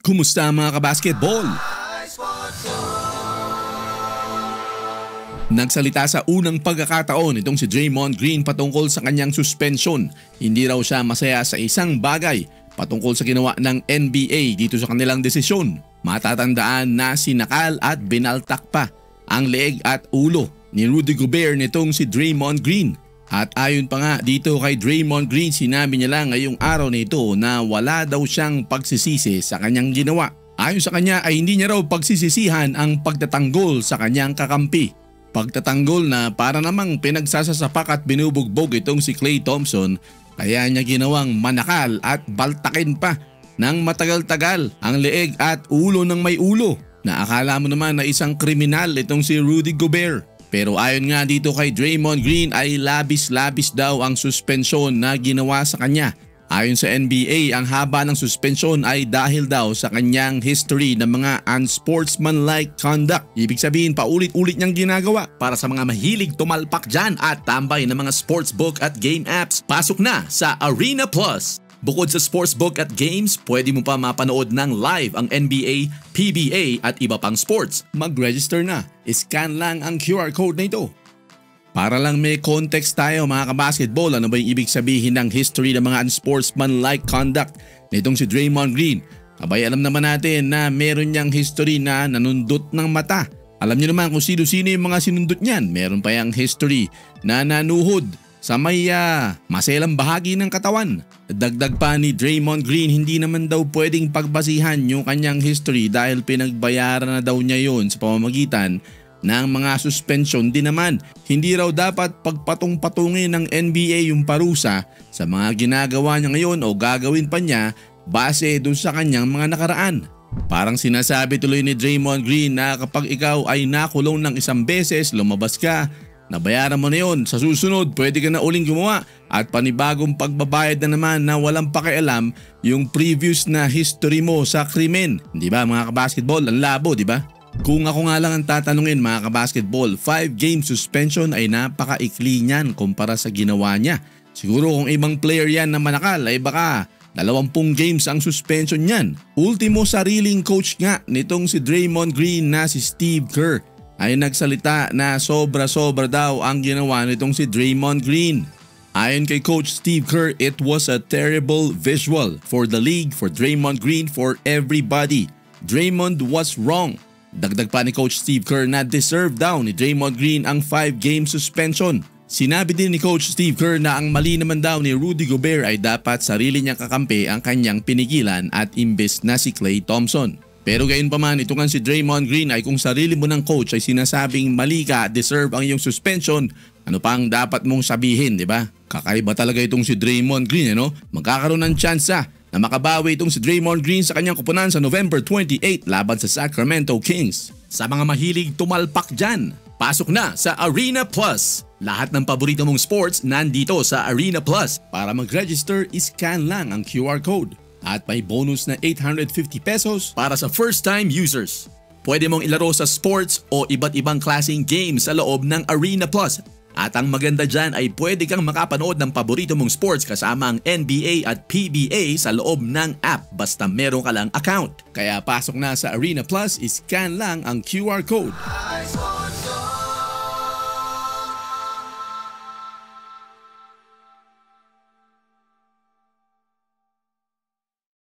Kumusta mga kabasketball? Nagsalita sa unang pagkakataon itong si Draymond Green patungkol sa kanyang suspension. Hindi raw siya masaya sa isang bagay patungkol sa ginawa ng NBA dito sa kanilang desisyon. Matatandaan na sinakal at binaltak pa ang leeg at ulo ni Rudy Gobert nitong si Draymond Green. At ayon pa nga dito kay Draymond Green, sinabi niya lang ngayong araw na ito na wala daw siyang pagsisisi sa kanyang ginawa. Ayon sa kanya ay hindi niya raw pagsisisihan ang pagtatanggol sa kanyang kakampi. Pagtatanggol na para namang pinagsasasapak at binubugbog itong si Klay Thompson, kaya niya ginawang manakal at baltakin pa ng matagal-tagal ang leeg at ulo ng may ulo. Na akala mo naman na isang kriminal itong si Rudy Gobert. Pero ayon nga dito kay Draymond Green ay labis-labis daw ang suspensyon na ginawa sa kanya. Ayon sa NBA, ang haba ng suspensyon ay dahil daw sa kanyang history ng mga unsportsmanlike conduct. Ibig sabihin paulit-ulit niyang ginagawa. Para sa mga mahilig tumalpak dyan at tambay ng mga sportsbook at game apps, pasok na sa Arena Plus. Bukod sa sportsbook at games, pwede mo pa mapanood ng live ang NBA, PBA at iba pang sports. Mag-register na. Scan lang ang QR code na ito. Para lang may context tayo mga kabasketball, ano ba yung ibig sabihin ng history ng mga unsportsmanlike conduct nitong si Draymond Green? Abay alam naman natin na meron niyang history na nanundot ng mata. Alam niyo naman kung sino-sino yung mga sinundot niyan. Meron pa yung history na nanuhod sa may maselang bahagi ng katawan. Dagdag pa ni Draymond Green, hindi naman daw pwedeng pagbasihan yung kanyang history dahil pinagbayaran na daw niya yon sa pamamagitan ng mga suspension din naman. Hindi raw dapat pagpatong-patungin ng NBA yung parusa sa mga ginagawa niya ngayon o gagawin pa niya base doon sa kanyang mga nakaraan. Parang sinasabi tuloy ni Draymond Green na kapag ikaw ay nakulong ng isang beses, lumabas ka, nabayaran mo na yun. Sa susunod, pwede ka na uling gumawa at panibagong pagbabayad na naman na walang pakialam yung previous na history mo sa krimen. Di ba mga kabasketball? Ang labo, di ba? Kung ako nga lang ang tatanungin mga kabasketball, 5-game suspension ay napakaikli niyan kumpara sa ginawa niya. Siguro kung ibang player yan na manakal ay baka 20 games ang suspension niyan. Ultimo sariling coach nga nitong si Draymond Green na si Steve Kerr ay nagsalita na sobra-sobra daw ang ginawa nitong si Draymond Green. Ayon kay Coach Steve Kerr, it was a terrible visual for the league, for Draymond Green, for everybody. Draymond was wrong. Dagdag pa ni Coach Steve Kerr na deserve daw ni Draymond Green ang 5-game suspension. Sinabi din ni Coach Steve Kerr na ang mali naman daw ni Rudy Gobert ay dapat sarili niyang kakampi ang kanyang pinigilan at imbes na si Klay Thompson. Pero gayon pa man, ito nga si Draymond Green ay kung sarili mo ng coach ay sinasabing mali ka, deserve ang iyong suspension, ano pa ang dapat mong sabihin, di ba? Kakaiba talaga itong si Draymond Green, ano? Magkakaroon ng tsansa na makabawi itong si Draymond Green sa kanyang kupunan sa November 28 laban sa Sacramento Kings. Sa mga mahilig tumalpak dyan, pasok na sa Arena Plus. Lahat ng paborito mong sports nandito sa Arena Plus. Para mag-register, scan lang ang QR code. At may bonus na 850 pesos para sa first-time users. Pwede mong ilaro sa sports o iba't ibang klaseng games sa loob ng Arena Plus. At ang maganda dyan ay pwede kang makapanood ng paborito mong sports kasama ang NBA at PBA sa loob ng app basta meron ka lang account. Kaya pasok na sa Arena Plus, scan lang ang QR code.